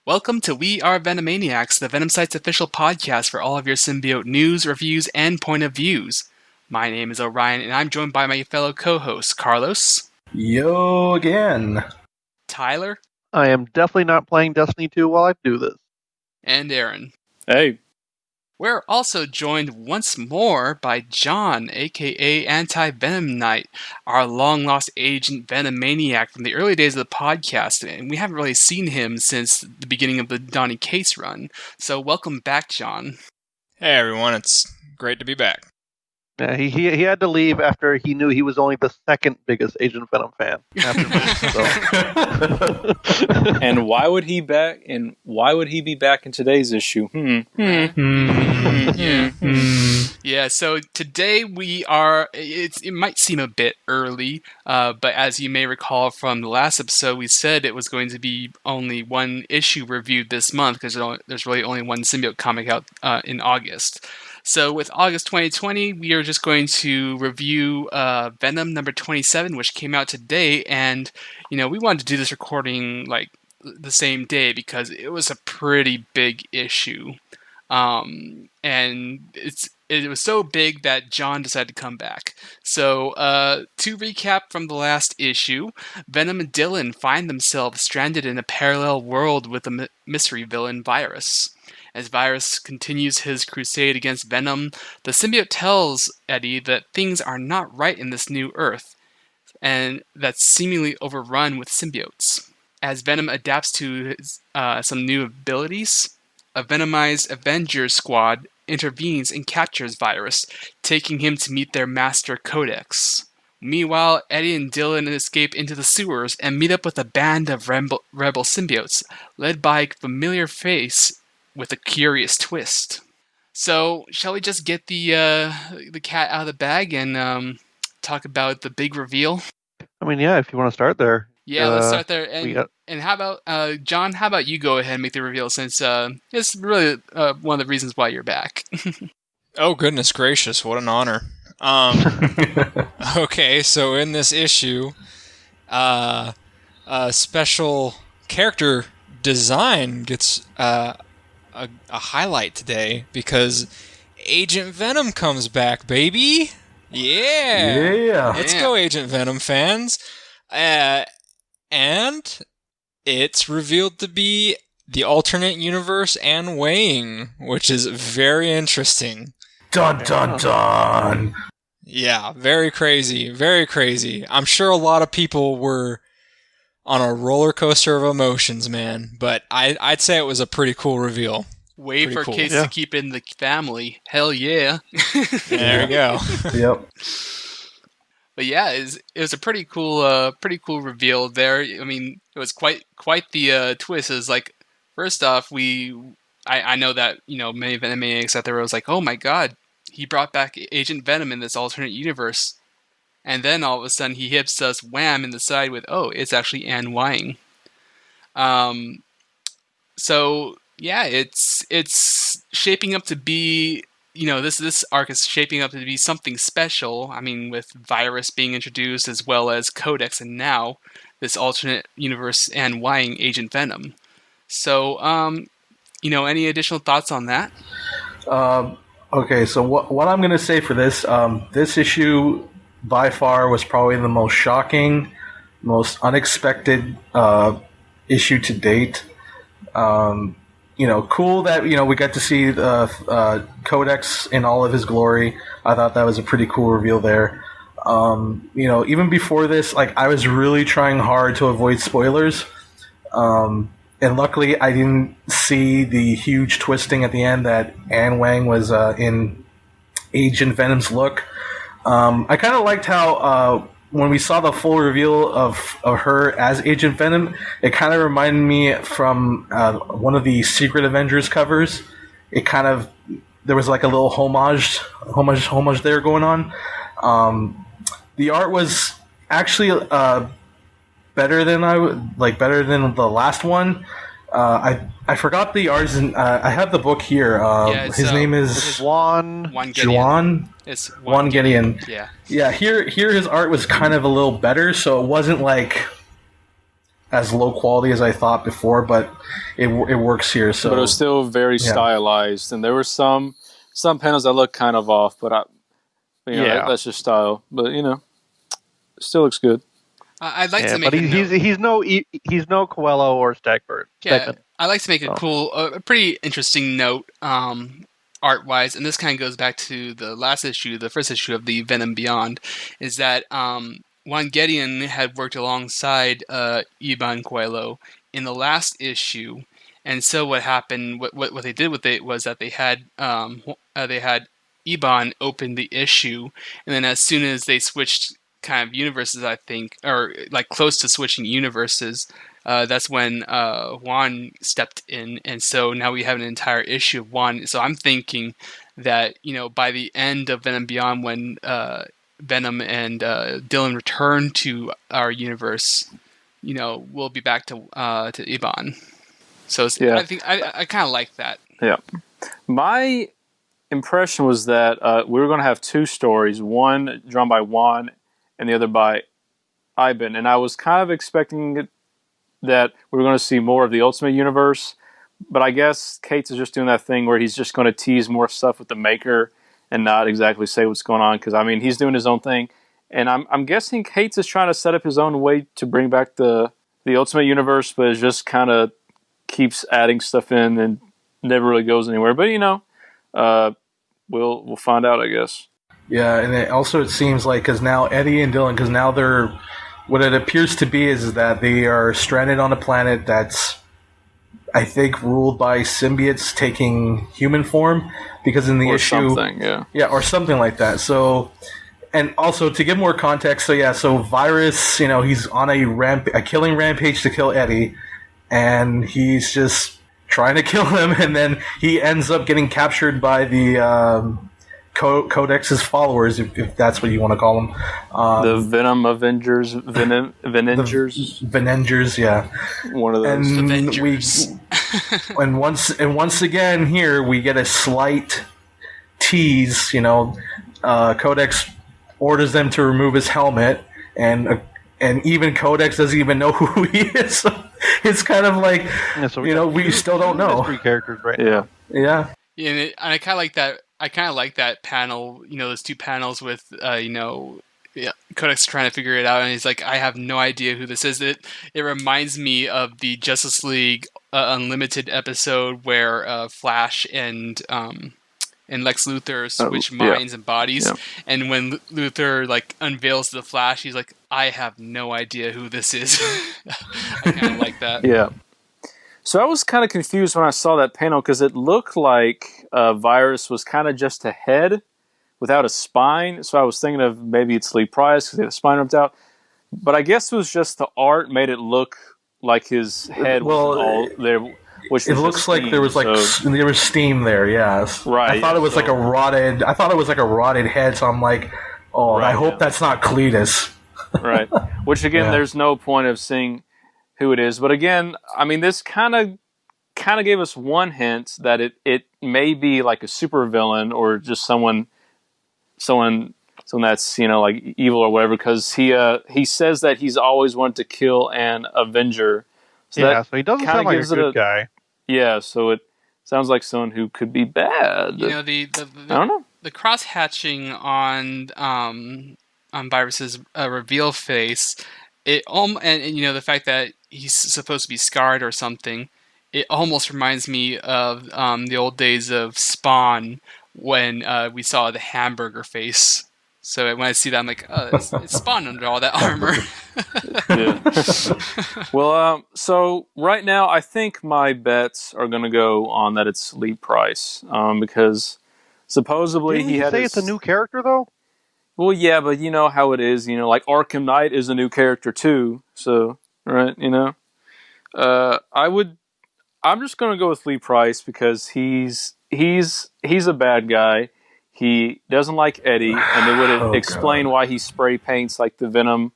Welcome to We Are Venomaniacs, the Venom Site's official podcast for all of your symbiote news, reviews, and point of views. My name is Orion, and I'm joined by my fellow co-hosts, Carlos. Yo again. Tyler. I am definitely not playing Destiny 2 while I do this. And Aaron. Hey. We're also joined once more by John, aka Anti-Venom Knight, our long-lost agent Venomaniac from the early days of the podcast, and we haven't really seen him since the beginning of the Donny Case run. So welcome back, John. Hey everyone, it's great to be back. Yeah, he had to leave after he knew he was only the second biggest Agent Venom fan. And why would he be back in today's issue? Yeah, so today we are, it might seem a bit early, but as you may recall from the last episode, we said it was going to be only one issue reviewed this month because there's really only one symbiote comic out in August. So with August 2020, we are just going to review Venom number 27, which came out today, and we wanted to do this recording like the same day because it was a pretty big issue. And it was so big that John decided to come back. So, to recap from the last issue, Venom and Dylan find themselves stranded in a parallel world with a mystery villain, Virus. As Virus continues his crusade against Venom, the symbiote tells Eddie that things are not right in this new Earth, and that's seemingly overrun with symbiotes. As Venom adapts to some new abilities, a venomized Avengers squad intervenes and captures Virus, taking him to meet their master Codex. Meanwhile, Eddie and Dylan escape into the sewers and meet up with a band of rebel symbiotes, led by a familiar face with a curious twist. So, shall we just get the cat out of the bag and talk about the big reveal? I mean, yeah, if you want to start there. Yeah, let's start there. And how about, John, how about you go ahead and make the reveal since it's really one of the reasons why you're back. Oh, goodness gracious, what an honor. Okay, so in this issue, a special character design gets a highlight today because Agent Venom comes back, baby! Yeah! Let's go, Agent Venom fans! And it's revealed to be the alternate universe Anne Wang, which is very interesting. Dun dun dun! Yeah, very crazy, very crazy. I'm sure a lot of people were on a roller coaster of emotions, man, but I'd say it was a pretty cool reveal. Way for kids to keep in the family. Hell yeah. There you go. Yep. But yeah, it was a pretty cool reveal there. I mean, it was quite the twist. It was like, first off, I know that many Venomaniacs out there was like, oh my god, he brought back Agent Venom in this alternate universe, and then all of a sudden he hits us wham in the side with, oh, it's actually Anne Wang. So yeah, it's shaping up to be. This arc is shaping up to be something special. I mean, with Virus being introduced as well as Codex, and now this alternate universe Anne Wang Agent Venom. So, any additional thoughts on that? Okay, so what I'm going to say for this issue by far was probably the most shocking, most unexpected issue to date. Cool that, we got to see Codex in all of his glory. I thought that was a pretty cool reveal there. Even before this, I was really trying hard to avoid spoilers. And luckily I didn't see the huge twisting at the end that Anne Wang was in Agent Venom's look. I kind of liked how when we saw the full reveal of her as Agent Venom, it kind of reminded me from one of the Secret Avengers covers. There was like a little homage there going on. The art was actually better than the last one. I forgot the artist. I have the book here. His name is Juan Gideon. It's Juan Gideon. Yeah. Yeah. Here his art was kind of a little better, so it wasn't like as low quality as I thought before, but it works here. So, but it was still very stylized, and there were some panels that look kind of off, but that's just style. But it still looks good. I'd like to make but he's no Coelho or Stegman. Yeah, I'd like to make a pretty interesting note, art-wise, and this kind of goes back to the first issue of the Venom Beyond, is that Juan Gedeon had worked alongside Iban Coelho in the last issue, and so what happened, what they did with it was that they had Iban open the issue, and then as soon as they switched kind of universes, I think, or like close to switching universes, that's when Juan stepped in, and so now we have an entire issue of Juan. So I'm thinking that by the end of Venom Beyond, when Venom and Dylan return to our universe, we'll be back to Iban. So I think I kind of like that. Yeah, my impression was that we were going to have two stories, one drawn by Juan and the other by Iban, and I was kind of expecting that we were going to see more of the Ultimate Universe, but I guess Cates is just doing that thing where he's just going to tease more stuff with the Maker and not exactly say what's going on, because he's doing his own thing, and I'm guessing Cates is trying to set up his own way to bring back the Ultimate Universe, but it just kind of keeps adding stuff in and never really goes anywhere. But we'll find out, I guess. Yeah, and it seems like, because now Eddie and Dylan, because now they're, what it appears to be is that they are stranded on a planet that's, I think, ruled by symbiotes taking human form, because in the issue, or something like that. So, and also to give more context, so Virus, he's on a killing rampage to kill Eddie, and he's just trying to kill him, and then he ends up getting captured by the Codex's followers, if that's what you want to call them. The Venom Avengers, Venengers. Venengers, yeah. One of those. And Avengers. and once again here we get a slight tease. Codex orders them to remove his helmet, and even Codex doesn't even know who he is. So it's kind of like, we still don't know. Mystery characters, right? Yeah. Yeah, and I kind of like that. I kind of like that panel, those two panels with, Codex trying to figure it out, and he's like, I have no idea who this is. It reminds me of the Justice League Unlimited episode where Flash and Lex Luthor switch minds and bodies, and when Luthor unveils the Flash, he's like, I have no idea who this is. I kind of like that. Yeah. So I was kind of confused when I saw that panel, because it looked like Virus was kind of just a head without a spine. So I was thinking of maybe it's Lee Price because he had a spine ripped out. But I guess it was just the art made it look like his head was all there. Which it looks like there was there was steam there. Yes, right. I thought it was like a rotted. I thought it was like a rotted head. So I'm like, I hope that's not Cletus. Right. Which again, there's no point of seeing who it is. But again, this kind of gave us one hint that it may be like a supervillain or just someone that's evil or whatever, because he says that he's always wanted to kill an Avenger. So he doesn't sound like a good guy. Yeah, so it sounds like someone who could be bad. The I don't know. The cross hatching on Virus's reveal face, and the fact that he's supposed to be scarred or something, it almost reminds me of the old days of Spawn when we saw the hamburger face. So when I see that, I'm like, oh, it's Spawn under all that armor. Well, so right now, I think my bets are going to go on that it's Lee Price, because supposedly Didn't you say it's a new character, though? Well, yeah, but you know how it is. Like Arkham Knight is a new character too. So, right, I'm just going to go with Lee Price because he's a bad guy. He doesn't like Eddie, and it would explain why he spray paints like the Venom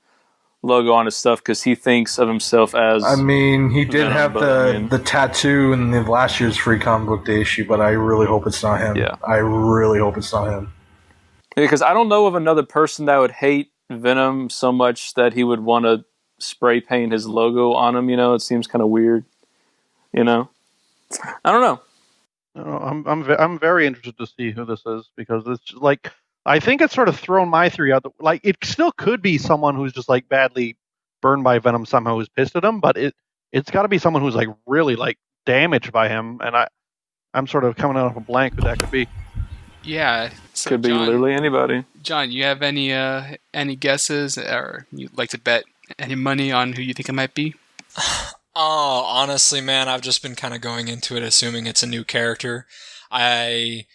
logo on his stuff, because he thinks of himself as. He did have the tattoo in the last year's Free Comic Book Day issue, but I really hope it's not him. Yeah. I really hope it's not him. Because I don't know of another person that would hate Venom so much that he would want to spray paint his logo on him. It seems kind of weird. I don't know. I'm very interested to see who this is, because it's like, I think it's sort of thrown my theory out. Like, it still could be someone who's just like badly burned by Venom somehow, who's pissed at him, but it's got to be someone who's like really like damaged by him, and I'm sort of coming out of a blank who that could be. Yeah, so Could be literally anybody. John, you have any guesses, or you'd like to bet any money on who you think it might be? Oh, honestly, man, I've just been kind of going into it assuming it's a new character. I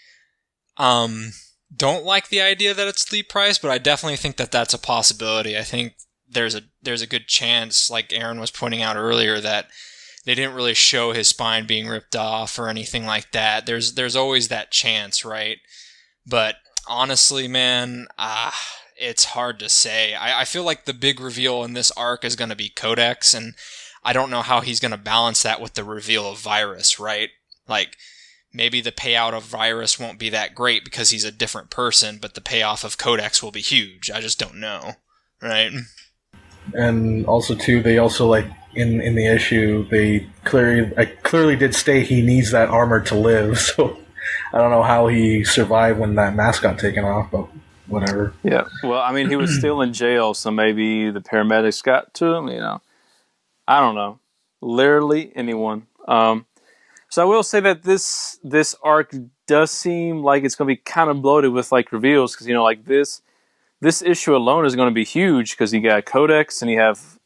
don't like the idea that it's Lee Price, but I definitely think that that's a possibility. I think there's a good chance, like Aaron was pointing out earlier, that they didn't really show his spine being ripped off or anything like that. There's always that chance, right? But honestly, man, it's hard to say. I feel like the big reveal in this arc is going to be Codex, and I don't know how he's going to balance that with the reveal of Virus, right? Like, maybe the payout of Virus won't be that great because he's a different person, but the payoff of Codex will be huge. I just don't know, right? And also, too, they also, like, in the issue, they clearly did state he needs that armor to live, so I don't know how he survived when that mask got taken off, but whatever. Yeah. Well, I mean, he was still in jail, so maybe the paramedics got to him, I don't know. Literally anyone. So I will say that this arc does seem like it's going to be kind of bloated with like reveals, because like this issue alone is going to be huge, because you got Codex and you have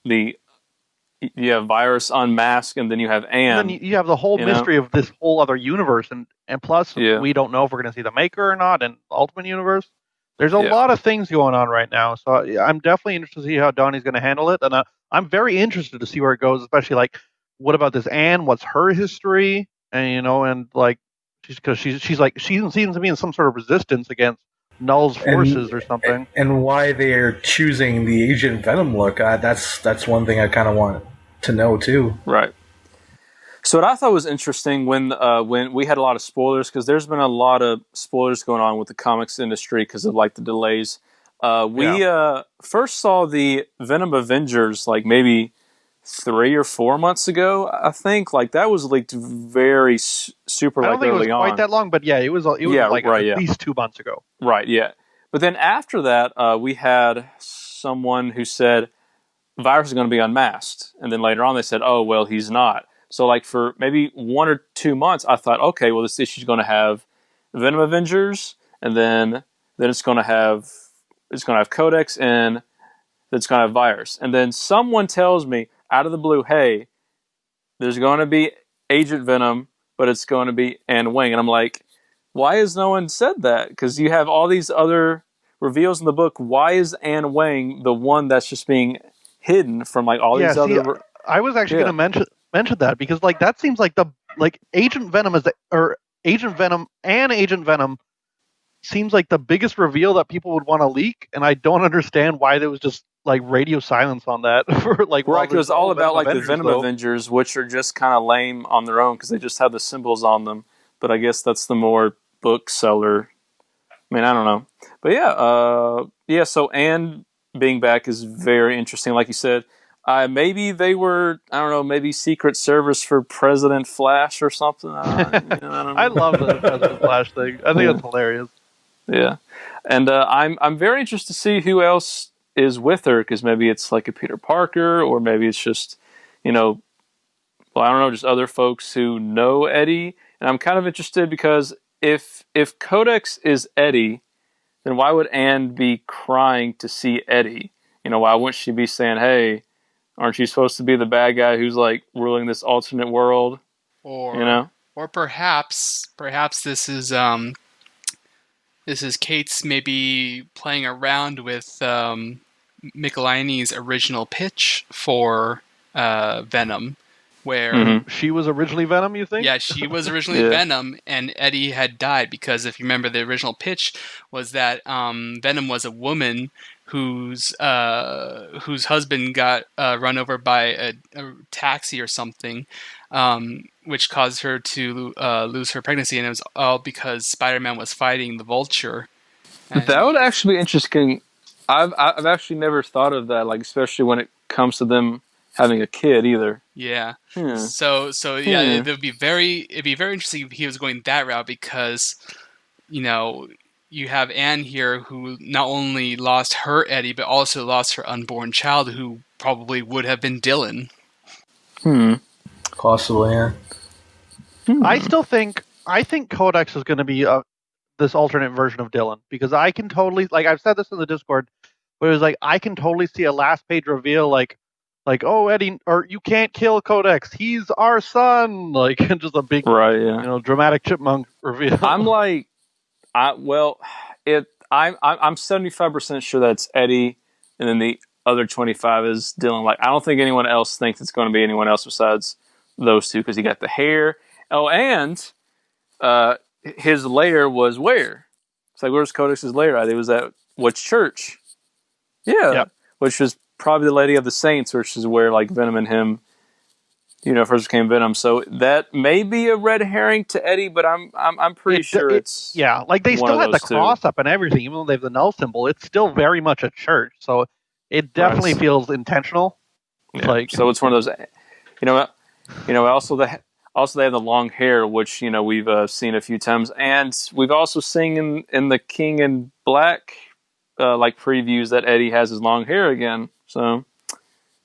Virus unmasked, and then you have Anne. And then you have the whole mystery of this whole other universe, and plus we don't know if we're going to see the Maker or not, and Ultimate Universe. There's a lot of things going on right now, so I'm definitely interested to see how Donnie's going to handle it, and I'm very interested to see where it goes, especially like, what about this Anne? What's her history? And and like, she's like, she seems to be in some sort of resistance against Null's forces or something. And why they're choosing the Agent Venom look, that's one thing I kind of want to know too. Right. So what I thought was interesting when we had a lot of spoilers, because there's been a lot of spoilers going on with the comics industry because of like the delays. We first saw the Venom Avengers like maybe 3 or 4 months ago, I think. Like, that was leaked very super I don't think early it was quite that long, but yeah, it was at least 2 months ago. Right, yeah. But then after that, we had someone who said Virus is going to be unmasked, and then later on they said, oh, well, he's not. So like for maybe 1 or 2 months, I thought, okay, well, this issue is going to have Venom Avengers, and then it's going to have Codex, and it's going to have Virus. And then someone tells me out of the blue, hey, there's going to be Agent Venom, but it's going to be Anne Wing. And I'm like, why has no one said that? Because you have all these other reveals in the book. Why is Anne Wing the one that's just being hidden from like all these other? I was actually going to mention that, because like that seems like Agent Venom Agent Venom seems like the biggest reveal that people would want to leak, and I don't understand why there was just like radio silence on that for like. Right, it was all about like the Venom Avengers, which are just kind of lame on their own because they just have the symbols on them. But I guess that's the more book seller. I mean, I don't know, but yeah. So Anne being back is very interesting, like you said. Maybe they were, I don't know, maybe Secret Service for President Flash or something. I don't know. I love the President Flash thing. I think that's hilarious. Yeah, and I'm very interested to see who else is with her, because maybe it's like a Peter Parker, or maybe it's just, I don't know, just other folks who know Eddie. And I'm kind of interested because if Codex is Eddie, then why would Anne be crying to see Eddie? Why wouldn't she be saying, hey, aren't you supposed to be the bad guy who's like ruling this alternate world? Or perhaps this is Kate's maybe playing around with Michelinie's original pitch for Venom, where she was originally Venom, you think? Yeah, she was originally Venom, and Eddie had died, because if you remember, the original pitch was that Venom was a woman whose husband got run over by a taxi or something, which caused her to lose her pregnancy, and it was all because Spider-Man was fighting the Vulture. And that would actually be interesting. I've actually never thought of that, like especially when comes to them having a kid either. Yeah. So yeah, it'd be very interesting if he was going that route, because you have Anne here, who not only lost her Eddie but also lost her unborn child, who probably would have been Dylan. Possibly, yeah. I think Codex is going to be this alternate version of Dylan, because I can totally, like, I've said this in the Discord, but it was like, I can totally see a last page reveal, like, oh, Eddie, or you can't kill Codex, he's our son, like, just a big, dramatic chipmunk reveal. I'm like, I'm 75% sure that's Eddie, and then the other 25 is Dylan. Like, I don't think anyone else thinks it's going to be anyone else besides those two, because he got the hair. Oh, and his lair was where? It's like, where's Codex's lair? It was at which church? Yeah, yep. Which was probably the Lady of the Saints, which is where like Venom and him, first became Venom. So that may be a red herring to Eddie, but I'm pretty sure it's like they still had the cross up and everything, even though they have the null symbol. It's still very much a church, so it definitely feels intentional. Yeah. Like, so it's one of those, Also, they have the long hair, which we've seen a few times, and we've also seen in the King in Black previews that Eddie has his long hair again. So,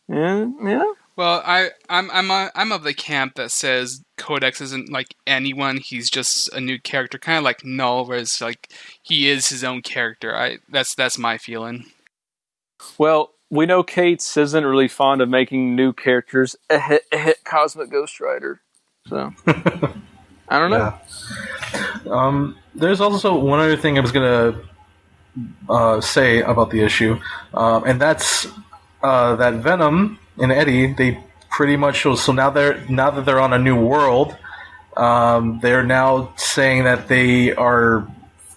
yeah. Well, I'm of the camp that says Codex isn't like anyone; he's just a new character, kind of like Null, whereas like he is his own character. That's my feeling. Well, we know Cates isn't really fond of making new characters. Cosmic Ghost Rider. So, I don't know. Yeah. There's also one other thing I was going to say about the issue, and that's that Venom and Eddie, they pretty much, so now that they're on a new world, they're now saying that they are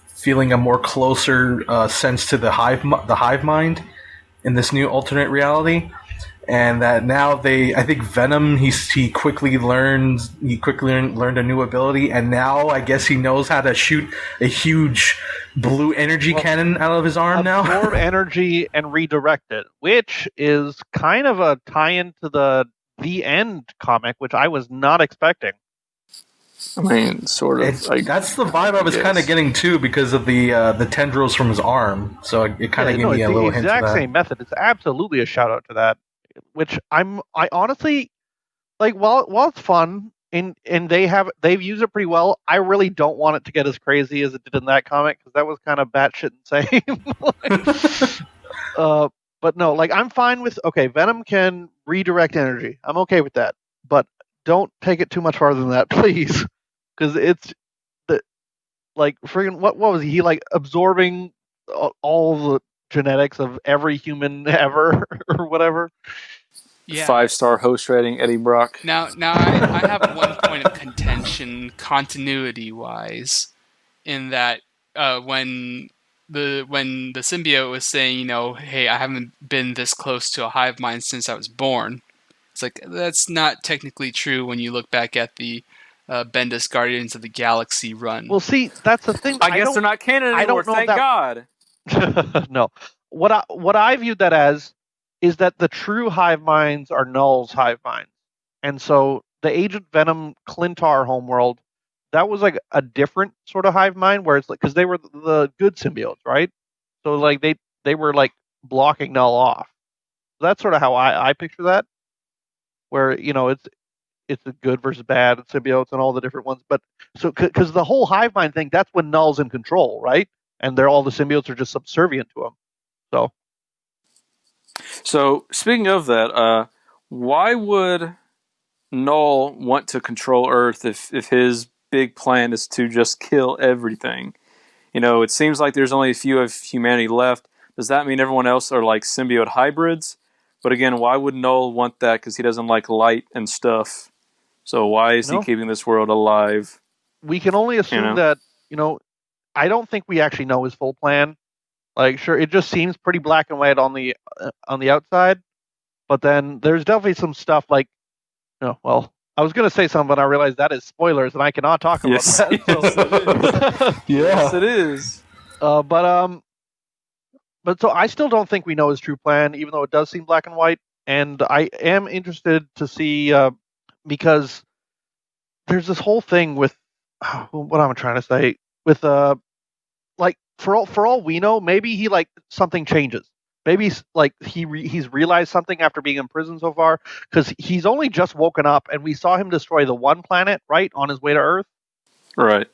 feeling a more closer sense to the hive mind in this new alternate reality. And that now I think Venom, he quickly learned a new ability, and now I guess he knows how to shoot a huge blue energy cannon out of his arm now. Absorb energy and redirect it, which is kind of a tie-in to the End comic, which I was not expecting. I mean, sort of. That's the vibe I was kind of getting too, because of the tendrils from his arm. So it kind of gave me a little hint to that. It's the exact same method. It's absolutely a shout out to that. Which I honestly like. While it's fun and they've used it pretty well, I really don't want it to get as crazy as it did in that comic, because that was kind of batshit insane. But no, like, I'm fine with Venom can redirect energy. I'm okay with that, but don't take it too much farther than that, please, because it's friggin' what was he like, absorbing all the genetics of every human ever or whatever. Yeah. 5-star host rating, Eddie Brock. Now I have one point of contention, continuity wise, in that when the symbiote was saying, hey, I haven't been this close to a hive mind since I was born. It's like, that's not technically true when you look back at the Bendis Guardians of the Galaxy run. Well, see, that's the thing. I guess they're not canon anymore. Thank God. No, what I viewed that as is that the true hive minds are Null's hive minds, and so the Agent Venom Clintar homeworld, that was like a different sort of hive mind, where it's like, because they were the good symbiotes, right? So like they were like blocking Null off. That's sort of how I picture that, where it's the good versus bad symbiotes and all the different ones, but so because the whole hive mind thing, that's when Null's in control, right? And all the symbiotes are just subservient to him. So speaking of that, why would Null want to control Earth if his big plan is to just kill everything? It seems like there's only a few of humanity left. Does that mean everyone else are like symbiote hybrids? But again, why would Null want that? Because he doesn't like light and stuff. So why is he keeping this world alive? We can only assume that, I don't think we actually know his full plan. Like, sure, it just seems pretty black and white on the outside, but then there's definitely some stuff like, well, I was going to say something, but I realized that is spoilers, and I cannot talk about that. So. Yes, it is. But so I still don't think we know his true plan, even though it does seem black and white. and I am interested to see because there's this whole thing with what I'm trying to say with like for all we know, maybe he like something changes. Maybe he's realized something after being in prison so far, because he's only just woken up, and we saw him destroy the one planet right on his way to Earth. Right.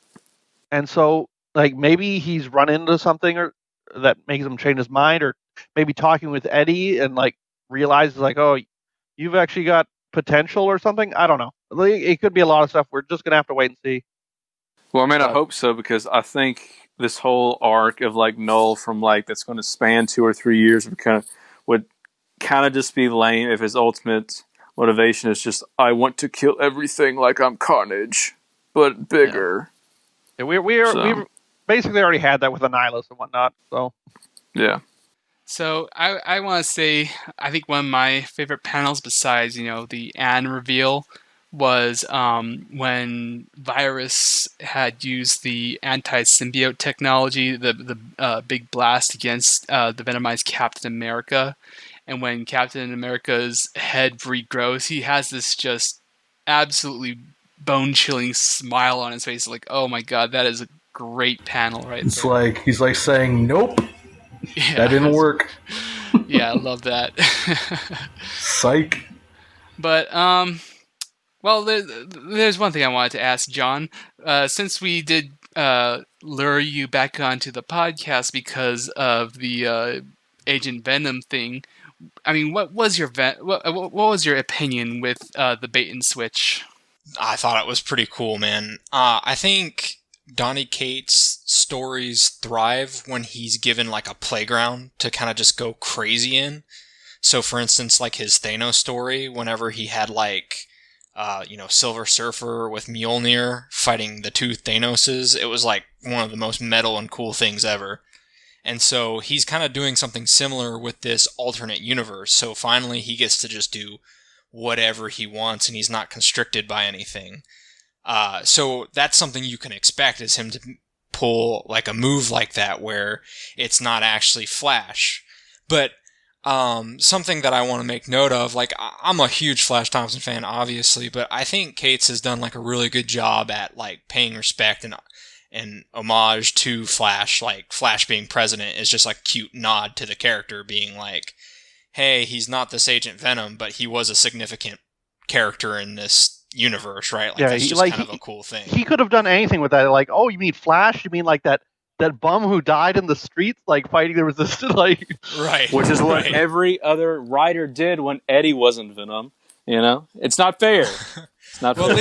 And so, like, maybe he's run into something or that makes him change his mind, or maybe talking with Eddie and like realizes like, oh, you've actually got potential or something. I don't know. It could be a lot of stuff. We're just gonna have to wait and see. Well, I mean, I hope so, because I think this whole arc of like Null from like that's going to span 2 or 3 years would kind of just be lame if his ultimate motivation is just I want to kill everything like I'm Carnage, but bigger. Yeah, we basically already had that with Annihilus and whatnot. So yeah. So I want to say I think one of my favorite panels besides the Anne reveal was when Virus had used the anti-symbiote technology, the big blast against the Venomized Captain America. And when Captain America's head regrows, he has this just absolutely bone-chilling smile on his face. Like, oh my god, that is a great panel right it's there. Like, he's like saying, nope, that didn't work. Yeah, I love that. Psych. But, well, there's one thing I wanted to ask John. Since we did lure you back onto the podcast because of the Agent Venom thing, I mean, what was your opinion with the bait and switch? I thought it was pretty cool, man. I think Donny Cates' stories thrive when he's given like a playground to kind of just go crazy in. So, for instance, like his Thanos story, whenever he had like Silver Surfer with Mjolnir fighting the two Thanoses, it was like one of the most metal and cool things ever. And so he's kind of doing something similar with this alternate universe. So finally he gets to just do whatever he wants and he's not constricted by anything. So that's something you can expect, is him to pull like a move like that where it's not actually Flash. But something that I want to make note of, like I'm a huge Flash Thompson fan, obviously, but I think Cates has done like a really good job at like paying respect and homage to Flash. Like Flash being president is just like a cute nod to the character, being like, hey, he's not this Agent Venom, but he was a significant character in this universe, right? Like, yeah, that's just kind of a cool thing. He could have done anything with that. Like, oh, you mean Flash? You mean like that bum who died in the streets, like fighting the Resistance? Like, right. Which is what every other writer did when Eddie wasn't Venom. You know, it's not fair. It's not fair.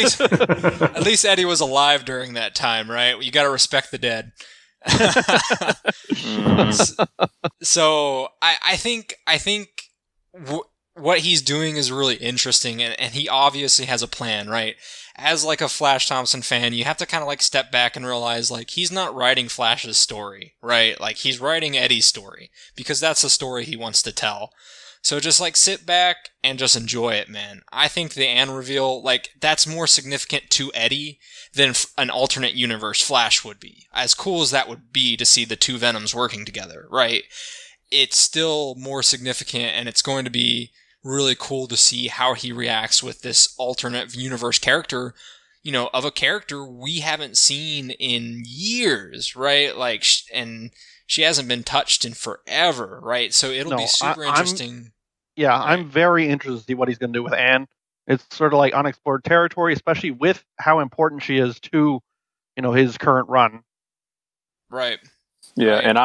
At least Eddie was alive during that time, right? You got to respect the dead. So I think what he's doing is really interesting, and he obviously has a plan, right? As like a Flash Thompson fan, you have to kind of like step back and realize like he's not writing Flash's story, right? Like he's writing Eddie's story because that's the story he wants to tell. So just like sit back and just enjoy it, man. I think the Anne reveal, like that's more significant to Eddie than an alternate universe Flash would be. As cool as that would be to see the two Venoms working together, right? It's still more significant, and it's going to be really cool to see how he reacts with this alternate universe character, of a character we haven't seen in years, right? Like, and she hasn't been touched in forever, right? So it'll be super interesting. I'm very interested to see what he's going to do with Anne. It's sort of like unexplored territory, especially with how important she is to, his current run. Right. Yeah, right. And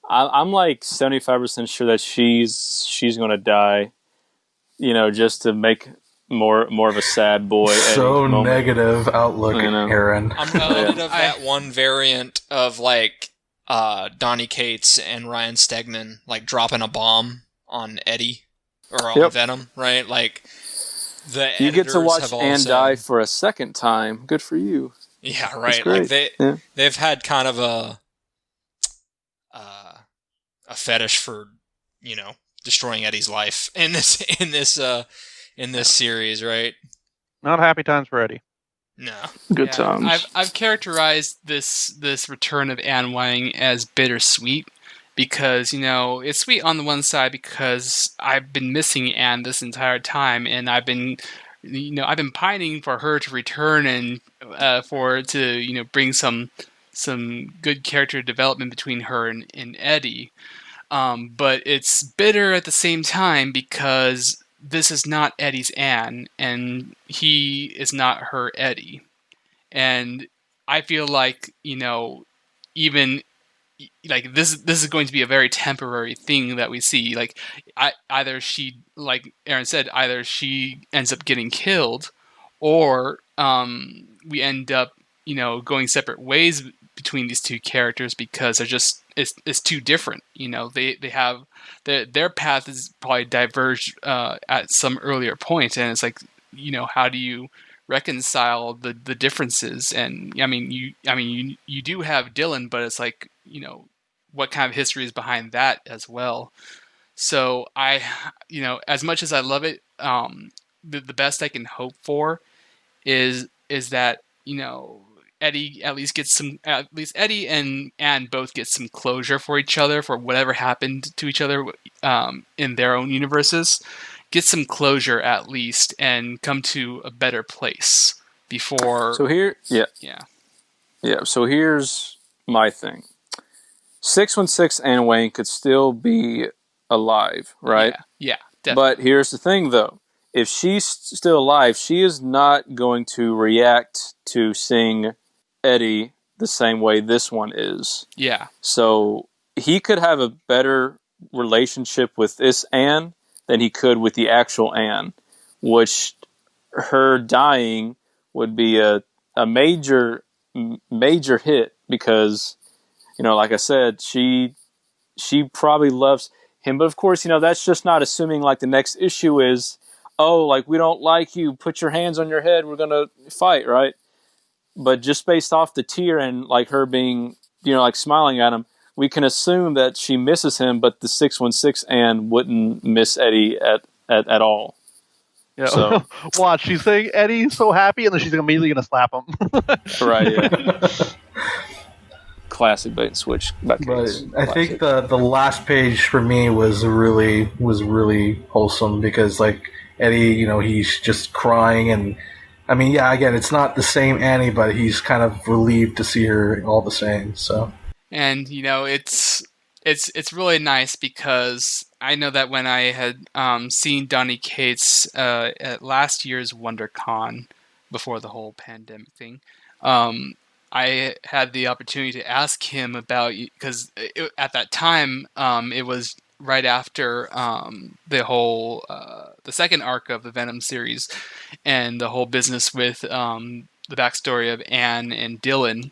I'm like 75% sure that she's going to die, just to make more of a sad boy. So negative outlook, Aaron. I'm reminded of that one variant of like Donny Cates and Ryan Stegman like dropping a bomb on Eddie or on Venom, right? Like you get to watch Anne die for a second time. Good for you. Yeah, right. Like they've had kind of a fetish for destroying Eddie's life in this series, right? Not happy times for Eddie. No, good times. I've characterized this return of Anne Wang as bittersweet, because, it's sweet on the one side because I've been missing Anne this entire time, and I've been pining for her to return and for it to, bring some good character development between her and Eddie. But it's bitter at the same time because this is not Eddie's Anne, and he is not her Eddie. And I feel like, even like this is going to be a very temporary thing that we see. Like, either she, like Aaron said, either she ends up getting killed, or we end up, going separate ways between these two characters because they're just it's too different. They have their path is probably diverged at some earlier point, and it's like, how do you reconcile the differences? And you do have Dylan, but it's like, what kind of history is behind that as well. So I, as much as I love it, the best I can hope for is that, Eddie at least Eddie and Anne both get some closure for each other for whatever happened to each other in their own universes. Get some closure at least and come to a better place before. So here, yeah. So here's my thing. 616 Anne Wayne could still be alive, right? Yeah, definitely. But here's the thing, though. If she's still alive, she is not going to react to seeing Eddie the same way this one is. Yeah. So he could have a better relationship with this Anne than he could with the actual Anne, which her dying would be a major hit because, like I said, she probably loves him. But of course, that's just not assuming like the next issue is, oh, like, we don't like you, put your hands on your head, we're going to fight, right? But just based off the tear and like her being, like smiling at him, we can assume that she misses him, but the 616 Anne wouldn't miss Eddie at all. Yeah. So, watch, she's saying Eddie's so happy, and then she's immediately going to slap him. Right, yeah. Classic bait and switch. But I think the last page for me was really wholesome because, like, Eddie, he's just crying, and again, it's not the same Annie, but he's kind of relieved to see her all the same. So, and it's really nice because I know that when I had seen Donny Cates at last year's WonderCon before the whole pandemic thing, I had the opportunity to ask him about, because at that time it was right after the second arc of the Venom series and the whole business with the backstory of Anne and Dylan,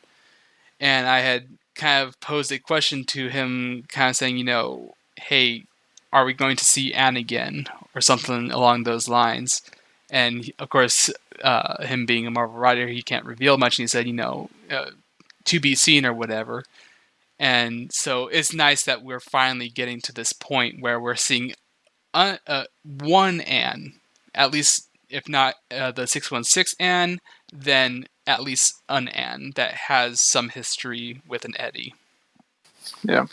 and I had kind of posed a question to him, kind of saying, hey, are we going to see Anne again, or something along those lines? And of course, him being a Marvel writer, he can't reveal much, and he said, to be seen or whatever. And so it's nice that we're finally getting to this point where we're seeing one Anne, at least, if not the 616 Anne, then at least an Anne that has some history with an Eddie. Yeah.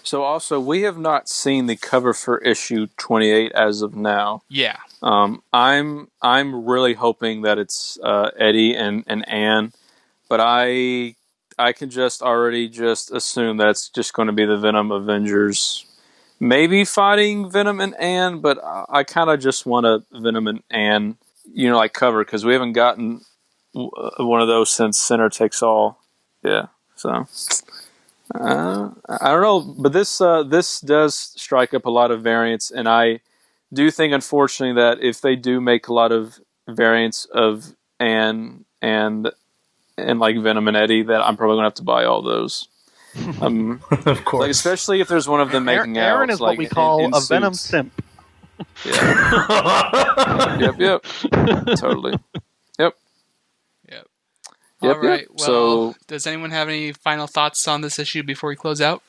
So also, we have not seen the cover for issue 28 as of now. Yeah. I'm really hoping that it's Eddie and Anne, but I can just already assume that it's just going to be the Venom Avengers, maybe fighting Venom and Anne, but I kind of just want a Venom and Anne, like cover, because we haven't gotten one of those since Center Takes All. Yeah, so I don't know, but this does strike up a lot of variants, and I do think, unfortunately, that if they do make a lot of variants of Anne and like Venom and Eddie, that I'm probably gonna have to buy all those. Of course, like, especially if there's one of them making out. Aaron is like, what we call in a Venom suits. simp. Yeah. Yep. Totally. Yep. All right. Well, so, does anyone have any final thoughts on this issue before we close out?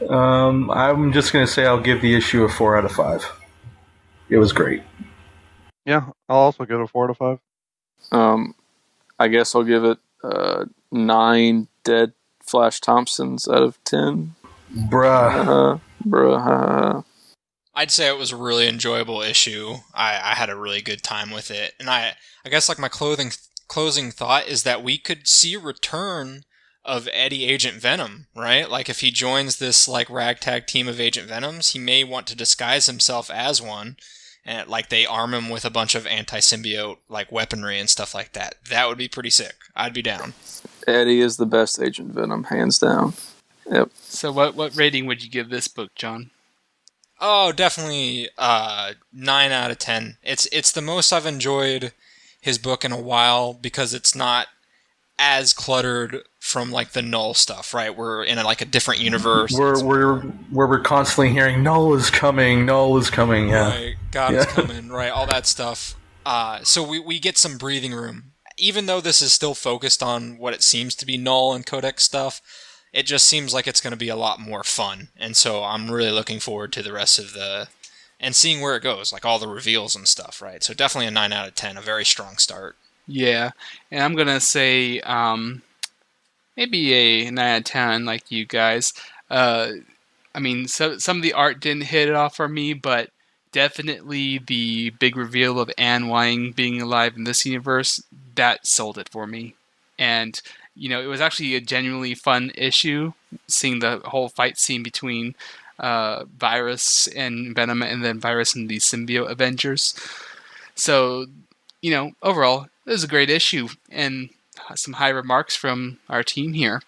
I'm just gonna say I'll give the issue a 4 out of 5. It was great. Yeah, I'll also give it a 4 out of 5. I guess I'll give it 9 dead Flash Thompsons out of 10. Bruh. I'd say it was a really enjoyable issue. I had a really good time with it. And I guess like my closing thought is that we could see a return of Eddie Agent Venom, right? Like if he joins this like ragtag team of Agent Venoms, he may want to disguise himself as one. And like they arm him with a bunch of anti-symbiote like weaponry and stuff like that. That would be pretty sick. I'd be down. Eddie is the best Agent Venom, hands down. Yep. So what rating would you give this book, John? Oh, definitely 9 out of 10. It's the most I've enjoyed his book in a while because it's not as cluttered from like the Null stuff, right? We're in a different universe. We're constantly hearing Null is coming, yeah. Right, God is coming, right? All that stuff. So we get some breathing room. Even though this is still focused on what it seems to be Null and Codex stuff, it just seems like it's going to be a lot more fun. And so I'm really looking forward to the rest of and seeing where it goes, like all the reveals and stuff, right? So definitely a 9 out of 10, a very strong start. Yeah, and I'm going to say maybe a 9 out of 10 like you guys. I mean, some of the art didn't hit it off for me, but definitely the big reveal of Anne Wang being alive in this universe, that sold it for me. And it was actually a genuinely fun issue, seeing the whole fight scene between Virus and Venom, and then Virus and the Symbiote Avengers. So, overall, it was a great issue, and some high remarks from our team here.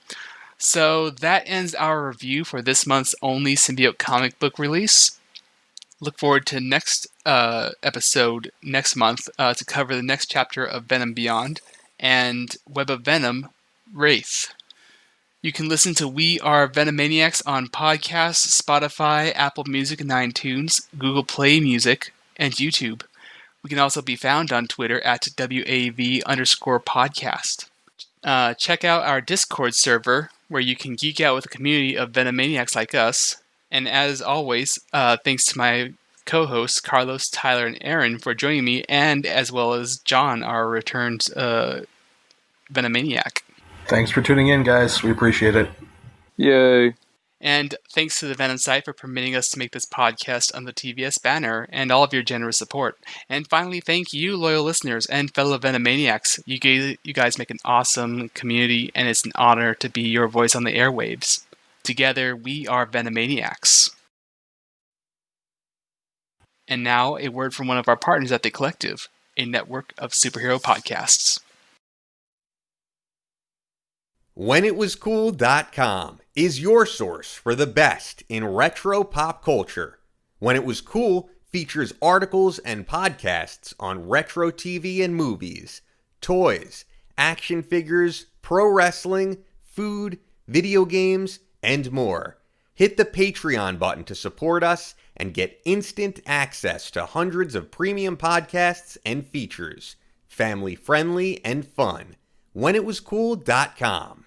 So that ends our review for this month's only Symbiote comic book release. Look forward to next episode next month to cover the next chapter of Venom Beyond and Web of Venom, Wraith. You can listen to We Are Venomaniacs on podcasts, Spotify, Apple Music and iTunes, Google Play Music, and YouTube. We can also be found on Twitter at WAV_podcast. Check out our Discord server, where you can geek out with a community of Venomaniacs like us. And as always, thanks to my co-hosts, Carlos, Tyler, and Aaron for joining me, and as well as John, our returned Venomaniac. Thanks for tuning in, guys. We appreciate it. Yay. And thanks to the Venom site for permitting us to make this podcast on the TVS banner, and all of your generous support. And finally, thank you, loyal listeners and fellow Venomaniacs. You guys make an awesome community, and it's an honor to be your voice on the airwaves. Together, we are Venomaniacs. And now, a word from one of our partners at The Collective, a network of superhero podcasts. WhenItWasCool.com is your source for the best in retro pop culture. When It Was Cool features articles and podcasts on retro TV and movies, toys, action figures, pro wrestling, food, video games, and more. Hit the Patreon button to support us and get instant access to hundreds of premium podcasts and features. Family friendly and fun. WhenItWasCool.com.